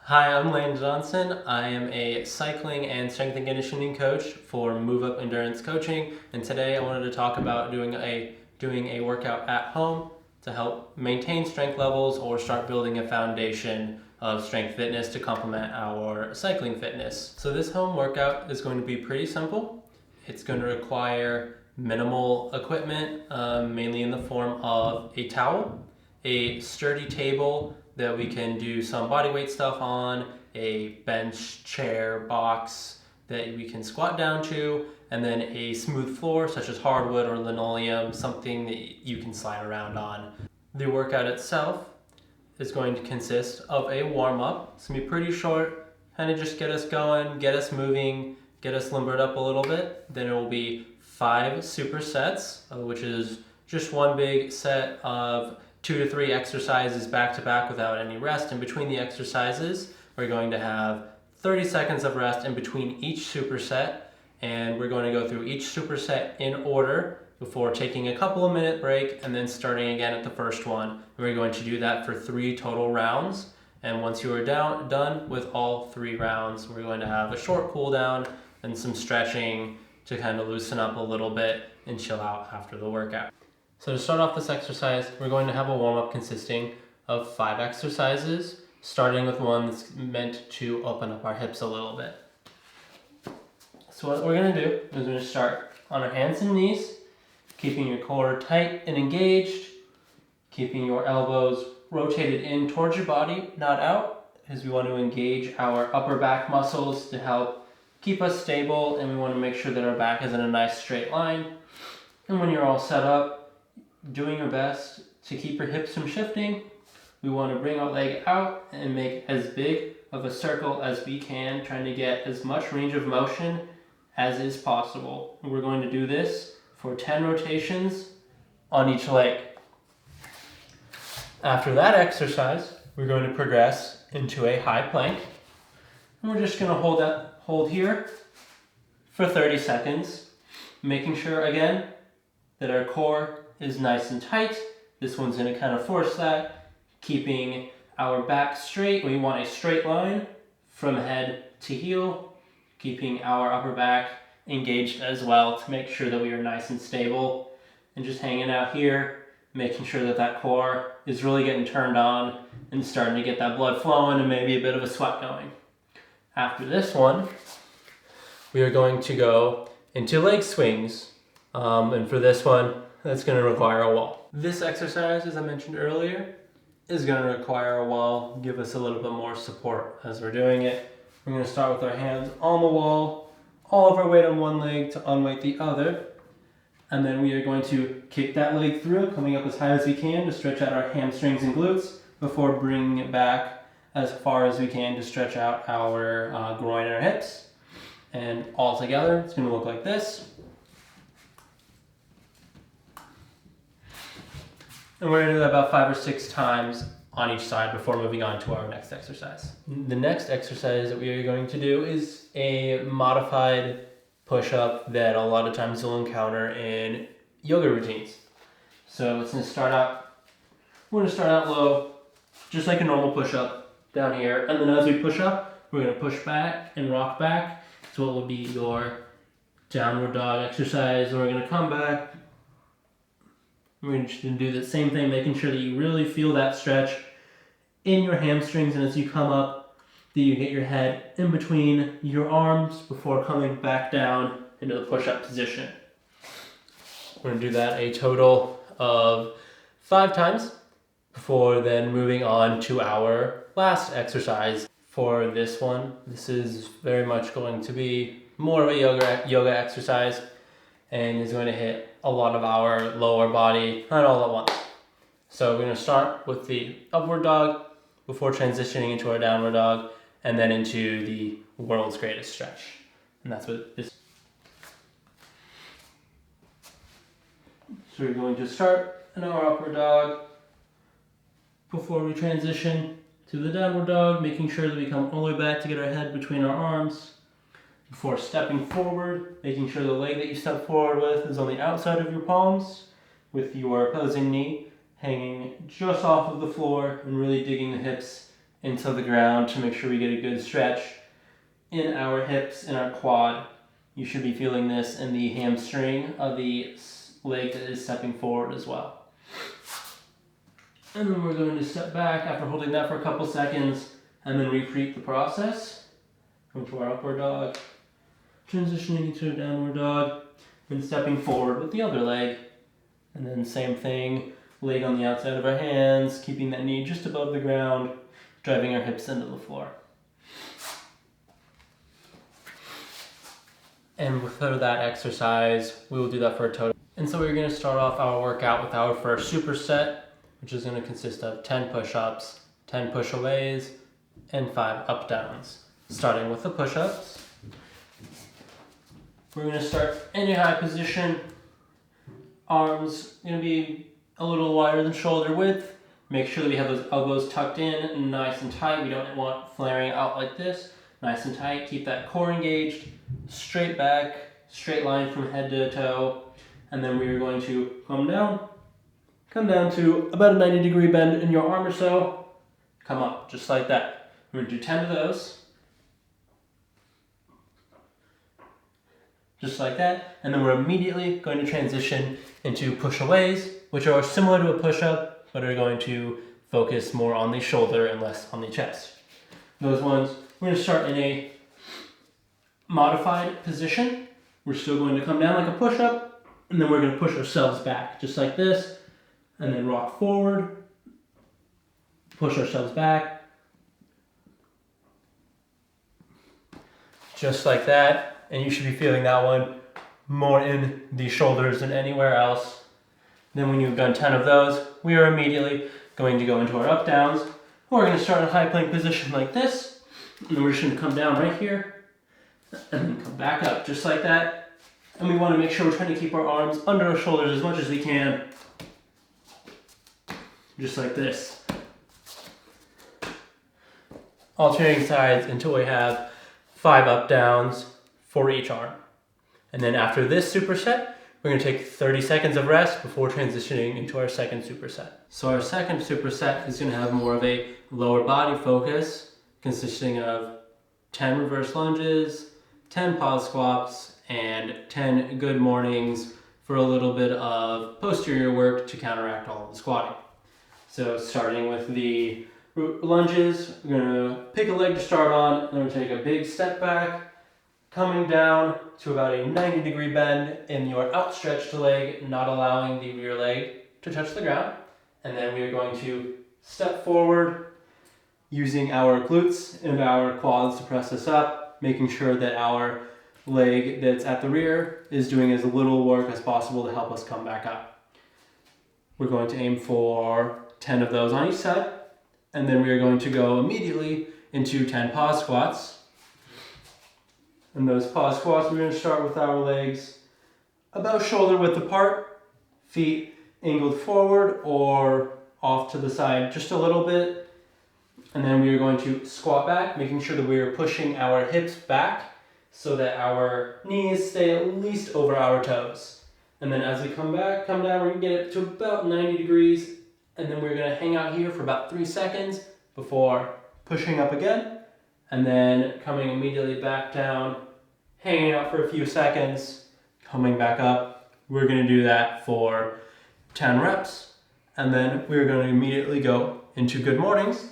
Hi, I'm Lane Johnson. I am a cycling and strength and conditioning coach for Move Up Endurance Coaching, and today I wanted to talk about doing a workout at home to help maintain strength levels or start building a foundation of strength fitness to complement our cycling fitness. So this home workout is going to be pretty simple. It's going to require minimal equipment, mainly in the form of a towel, a sturdy table that we can do some bodyweight stuff on, a bench, chair, box that we can squat down to, and then a smooth floor such as hardwood or linoleum, something that you can slide around on. The workout itself is going to consist of a warm-up. It's going to be pretty short, kind of just get us going, get us moving, get us limbered up a little bit. Then it will be 5 supersets, which is just one big set of 2 to 3 exercises back to back without any rest in between the exercises. We're going to have 30 seconds of rest in between each superset, and we're going to go through each superset in order before taking a couple of minute break and then starting again at the first one. We're going to do that for 3 total rounds, and once you are done with all 3 rounds, we're going to have a short cool down and some stretching to kind of loosen up a little bit and chill out after the workout. So to start off this exercise, we're going to have a warm-up consisting of 5 exercises, starting with one that's meant to open up our hips a little bit. So what we're going to do is we're going to start on our hands and knees, keeping your core tight and engaged, keeping your elbows rotated in towards your body, not out, because we want to engage our upper back muscles to help keep us stable, and we want to make sure that our back is in a nice straight line. And when you're all set up, doing your best to keep your hips from shifting, we want to bring our leg out and make as big of a circle as we can, trying to get as much range of motion as is possible. And we're going to do this for 10 rotations on each leg. After that exercise, we're going to progress into a high plank. And we're just going to hold here for 30 seconds, making sure again that our core is nice and tight. This one's going to kind of force that, keeping our back straight. We want a straight line from head to heel, keeping our upper back engaged as well to make sure that we are nice and stable, and just hanging out here, making sure that that core is really getting turned on and starting to get that blood flowing and maybe a bit of a sweat going. After this one, we are going to go into leg swings, and for this one, that's going to require a wall. This exercise, as I mentioned earlier, is going to require a wall, give us a little bit more support as we're doing it. We're going to start with our hands on the wall, all of our weight on one leg to unweight the other, and then we are going to kick that leg through, coming up as high as we can to stretch out our hamstrings and glutes before bringing it back as far as we can to stretch out our groin and our hips. And all together, it's going to look like this. And we're going to do that about 5 or 6 times on each side before moving on to our next exercise. The next exercise that we are going to do is a modified push-up that a lot of times you'll encounter in yoga routines. So we're going to start out low, just like a normal push-up down here. And then as we push up, we're going to push back and rock back. So what will be your downward dog exercise. And we're going to come back. We're going to do the same thing, making sure that you really feel that stretch in your hamstrings, and as you come up, that you get your head in between your arms before coming back down into the push-up position. We're going to do that a total of 5 times before then moving on to our last exercise. For this one, this is very much going to be more of a yoga exercise, and is going to hit a lot of our lower body, not all at once. So we're going to start with the upward dog before transitioning into our downward dog, and then into the world's greatest stretch. And that's what this. So we're going to start in our upward dog before we transition to the downward dog, making sure that we come all the way back to get our head between our arms. Before stepping forward, making sure the leg that you step forward with is on the outside of your palms, with your opposing knee hanging just off of the floor and really digging the hips into the ground to make sure we get a good stretch in our hips and our quad. You should be feeling this in the hamstring of the leg that is stepping forward as well. And then we're going to step back after holding that for a couple seconds and then repeat the process. Come to our upward dog, transitioning into a downward dog, and stepping forward with the other leg. And then same thing, leg on the outside of our hands, keeping that knee just above the ground, driving our hips into the floor. And for that exercise, we will do that for a total. And so we're going to start off our workout with our first superset, which is going to consist of 10 push-ups, 10 push-aways, and 5 up-downs. Starting with the push-ups. We're going to start in a high position. Arms going to be a little wider than shoulder width. Make sure that we have those elbows tucked in nice and tight. We don't want flaring out like this. Nice and tight. Keep that core engaged. Straight back, straight line from head to toe. And then we are going to come down to about a 90-degree bend in your arm or so. Come up, just like that. We're going to do 10 of those. Just like that. And then we're immediately going to transition into push-aways, which are similar to a push-up, but are going to focus more on the shoulder and less on the chest. Those ones, we're going to start in a modified position. We're still going to come down like a push-up, and then we're going to push ourselves back, just like this, and then rock forward, push ourselves back, just like that. And you should be feeling that one more in the shoulders than anywhere else. Then when you've done 10 of those, we are immediately going to go into our up downs. We're going to start in a high plank position like this, and then we're just going to come down right here, and then come back up just like that. And we want to make sure we're trying to keep our arms under our shoulders as much as we can. Just like this. Alternating sides until we have 5 up downs for each arm. And then after this superset, we're going to take 30 seconds of rest before transitioning into our second superset. So our second superset is going to have more of a lower body focus, consisting of 10 reverse lunges, 10 pause squats, and 10 good mornings for a little bit of posterior work to counteract all of the squatting. So starting with the lunges, we're going to pick a leg to start on, and then we're going to take a big step back, coming down to about a 90-degree bend in your outstretched leg, not allowing the rear leg to touch the ground. And then we are going to step forward using our glutes and our quads to press us up, making sure that our leg that's at the rear is doing as little work as possible to help us come back up. We're going to aim for 10 of those on each side, and then we are going to go immediately into 10 pause squats. And those pause squats, we're going to start with our legs about shoulder width apart, feet angled forward or off to the side just a little bit. And then we are going to squat back, making sure that we are pushing our hips back so that our knees stay at least over our toes. And then as we come back, come down, we're going to get it to about 90 degrees. And then we're going to hang out here for about 3 seconds before pushing up again. And then coming immediately back down, hanging out for a few seconds, coming back up. We're going to do that for 10 reps. And then we're going to immediately go into good mornings.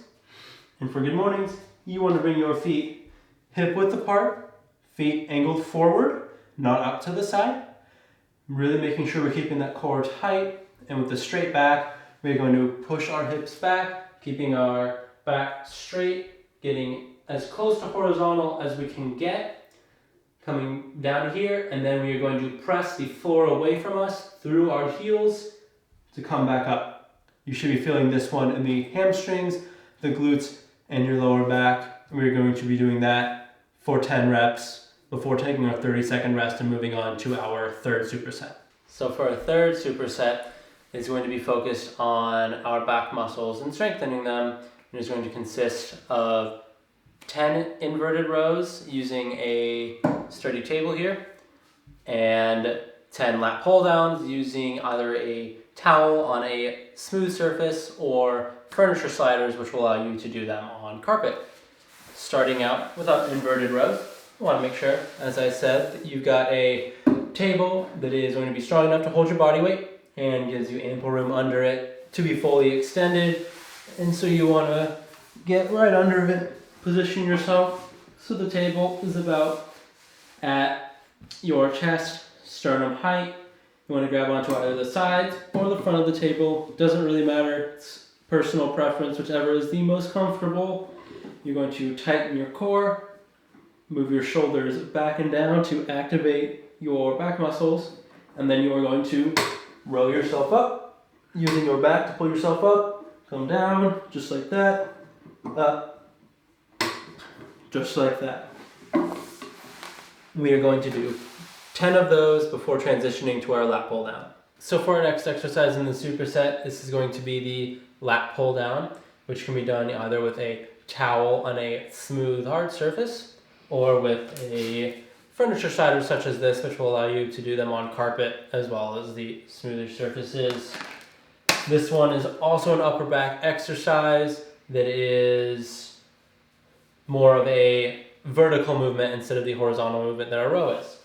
And for good mornings, you want to bring your feet hip width apart, feet angled forward, not out to the side. Really making sure we're keeping that core tight. And with the straight back, we're going to push our hips back, keeping our back straight, getting as close to horizontal as we can get, coming down here, and then we are going to press the floor away from us through our heels to come back up. You should be feeling this one in the hamstrings, the glutes, and your lower back. We're going to be doing that for 10 reps before taking our 30-second rest and moving on to our third superset. So for our third superset, it's going to be focused on our back muscles and strengthening them. It is going to consist of 10 inverted rows using a sturdy table here, and 10 lat pull downs using either a towel on a smooth surface or furniture sliders, which will allow you to do them on on carpet. Starting out with our inverted rows, you want to make sure, as I said, that you've got a table that is going to be strong enough to hold your body weight and gives you ample room under it to be fully extended. And so you want to get right under it, position yourself so the table is about at your chest, sternum height. You want to grab onto either the sides or the front of the table. It doesn't really matter. It's personal preference, whichever is the most comfortable. You're going to tighten your core, move your shoulders back and down to activate your back muscles, and then you are going to roll yourself up, using your back to pull yourself up, come down, just like that, up, just like that. We are going to do 10 of those before transitioning to our lat pull down. So for our next exercise in the superset, this is going to be the lat pull down, which can be done either with a towel on a smooth, hard surface, or with a furniture slider such as this, which will allow you to do them on carpet as well as the smoother surfaces. This one is also an upper back exercise that is more of a vertical movement instead of the horizontal movement that our row is.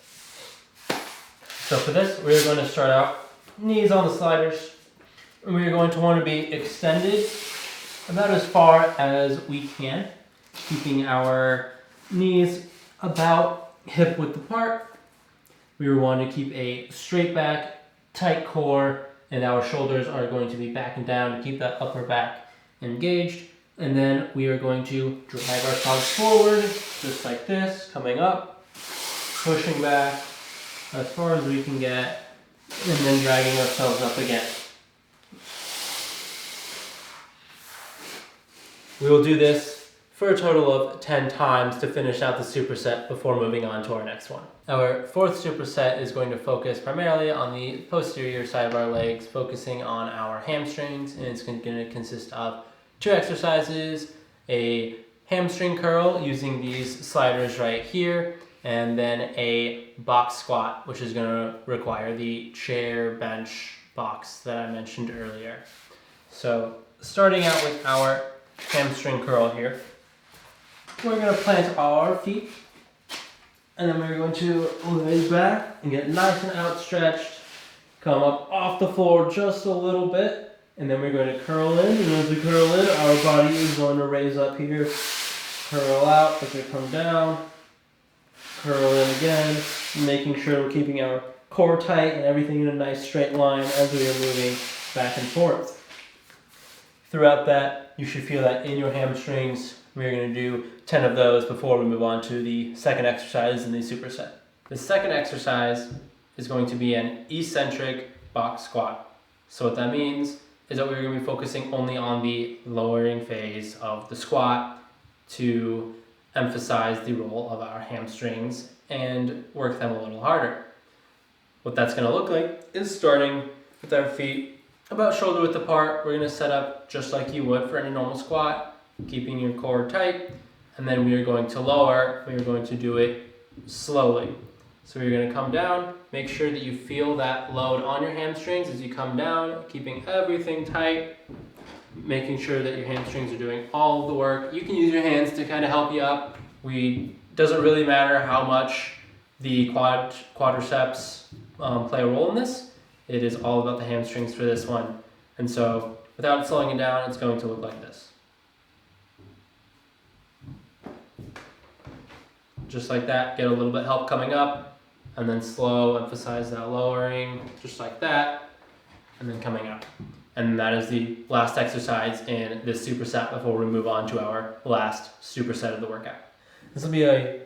So for this, we're going to start out knees on the sliders, and we're going to want to be extended about as far as we can, keeping our knees about hip width apart. We want to keep a straight back, tight core, and our shoulders are going to be back and down to keep that upper back engaged. And then we are going to drag ourselves forward, just like this, coming up, pushing back as far as we can get, and then dragging ourselves up again. We will do this for a total of 10 times to finish out the superset before moving on to our next one. Our fourth superset is going to focus primarily on the posterior side of our legs, focusing on our hamstrings, and it's going to consist of 2 exercises, a hamstring curl using these sliders right here, and then a box squat, which is going to require the chair bench box that I mentioned earlier. So starting out with our hamstring curl here, we're going to plant our feet, and then we're going to lay back and get nice and outstretched, come up off the floor just a little bit, and then we're going to curl in, and as we curl in, our body is going to raise up here, curl out as we come down, curl in again, making sure we're keeping our core tight and everything in a nice straight line as we are moving back and forth. Throughout that, you should feel that in your hamstrings. We're going to do 10 of those before we move on to the second exercise in the superset. The second exercise is going to be an eccentric box squat. So what that means is that we're going to be focusing only on the lowering phase of the squat to emphasize the role of our hamstrings and work them a little harder. What that's going to look like is starting with our feet about shoulder width apart. We're going to set up just like you would for any normal squat, keeping your core tight, and then we are going to lower. We are going to do it slowly. So you're going to come down, make sure that you feel that load on your hamstrings as you come down, keeping everything tight, making sure that your hamstrings are doing all of the work. You can use your hands to kind of help you up. Doesn't really matter how much the quadriceps play a role in this. It is all about the hamstrings for this one. And so without slowing it down, it's going to look like this. Just like that, get a little bit help coming up, and then slow, emphasize that lowering, just like that, and then coming up. And that is the last exercise in this superset before we move on to our last superset of the workout. This will be a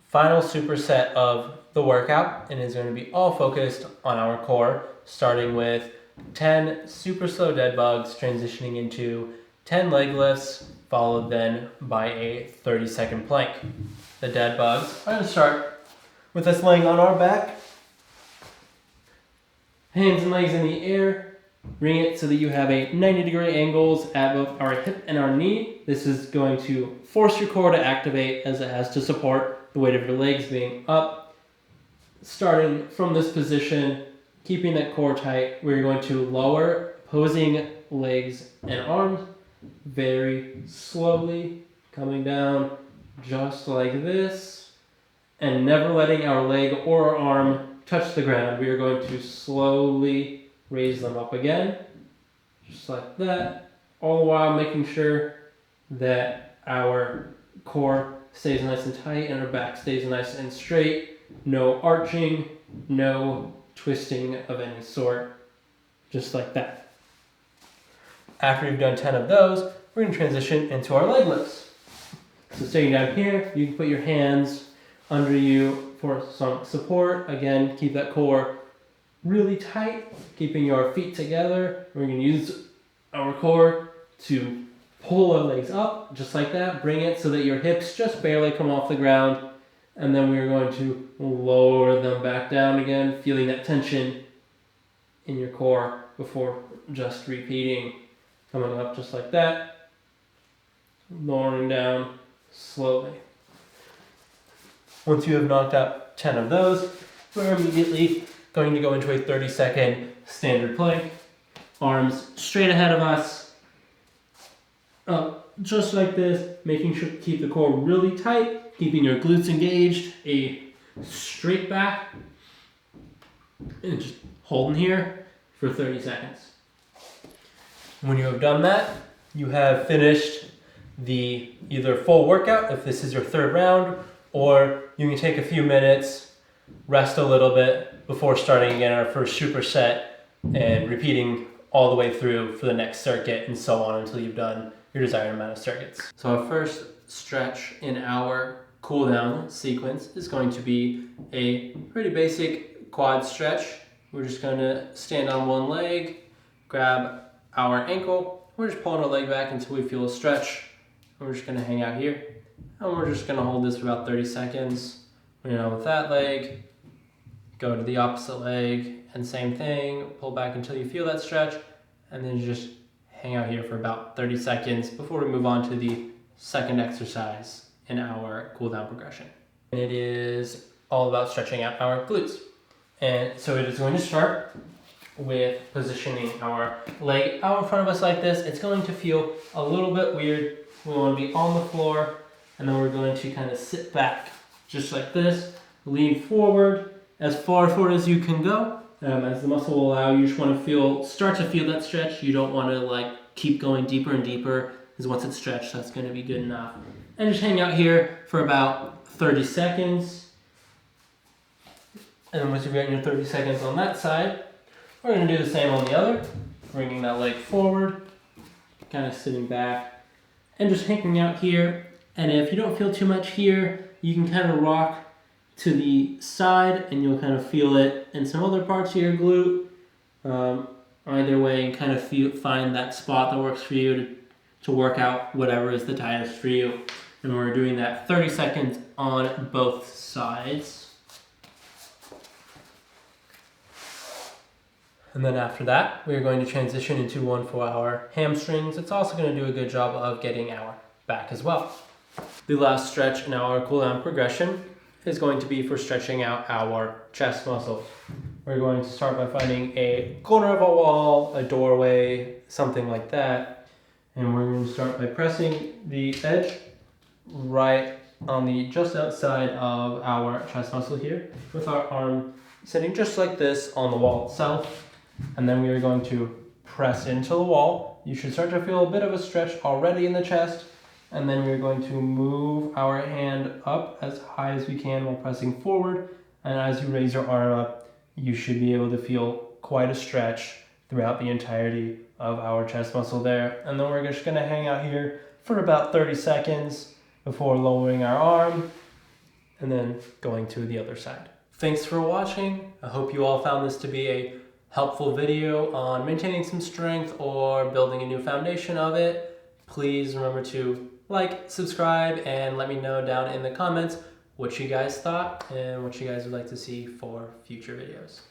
final superset of the workout, and is going to be all focused on our core, starting with 10 super slow dead bugs, transitioning into 10 leg lifts, followed then by a 30-second plank. The dead bugs are going to start with us laying on our back, hands and legs in the air, bring it so that you have a 90-degree angles at both our hip and our knee. This is going to force your core to activate as it has to support the weight of your legs being up. Starting from this position, keeping that core tight, we're going to lower, opposing legs and arms very slowly, coming down just like this, and never letting our leg or our arm touch the ground. We are going to slowly raise them up again, just like that, all the while making sure that our core stays nice and tight and our back stays nice and straight. No arching, no twisting of any sort, just like that. After we've done 10 of those, we're going to transition into our leg lifts. So staying down here, you can put your hands under you for some support. Again, keep that core really tight, keeping your feet together. We're going to use our core to pull our legs up, just like that. Bring it so that your hips just barely come off the ground. And then we're going to lower them back down again, feeling that tension in your core before just repeating. Coming up just like that, lowering down slowly. Once you have knocked out 10 of those, we're immediately going to go into a 30-second standard plank. Arms straight ahead of us, up just like this, making sure to keep the core really tight, keeping your glutes engaged, a straight back, and just holding here for 30 seconds. When you have done that, you have finished the either full workout, if this is your third round, or you can take a few minutes, rest a little bit before starting again our first superset and repeating all the way through for the next circuit and so on until you've done your desired amount of circuits. So our first stretch in our cool down sequence is going to be a pretty basic quad stretch. We're just going to stand on one leg, grab our ankle, we're just pulling our leg back until we feel a stretch. We're just going to hang out here, and we're just going to hold this for about 30 seconds. When you're done with that leg, go to the opposite leg, and same thing, pull back until you feel that stretch, and then you just hang out here for about 30 seconds before we move on to the second exercise in our cool down progression. And it is all about stretching out our glutes. And so it is going to start with positioning our leg out in front of us like this. It's going to feel a little bit weird. We want to be on the floor, and then we're going to kind of sit back just like this, lean forward as far forward as you can go. As the muscle will allow, you just want to start to feel that stretch. You don't want to keep going deeper and deeper, because once it's stretched, that's going to be good enough. And just hang out here for about 30 seconds. And then once you've got your 30 seconds on that side, we're going to do the same on the other, bringing that leg forward, kind of sitting back, and just hanging out here. And if you don't feel too much here, you can kind of rock to the side, and you'll kind of feel it in some other parts of your glute. Either way, and kind of find that spot that works for you to work out whatever is the tightest for you. And we're doing that 30 seconds on both sides. And then after that, we're going to transition into one for our hamstrings. It's also going to do a good job of getting our back as well. The last stretch in our cool down progression is going to be for stretching out our chest muscles. We're going to start by finding a corner of a wall, a doorway, something like that. And we're going to start by pressing the edge right on the just outside of our chest muscle here, with our arm sitting just like this on the wall itself. And then we are going to press into the wall. You should start to feel a bit of a stretch already in the chest. And then we're going to move our hand up as high as we can while pressing forward. And as you raise your arm up, you should be able to feel quite a stretch throughout the entirety of our chest muscle there. And then we're just going to hang out here for about 30 seconds before lowering our arm and then going to the other side. Thanks for watching. I hope you all found this to be a helpful video on maintaining some strength or building a new foundation of it. Please remember to like, subscribe, and let me know down in the comments what you guys thought and what you guys would like to see for future videos.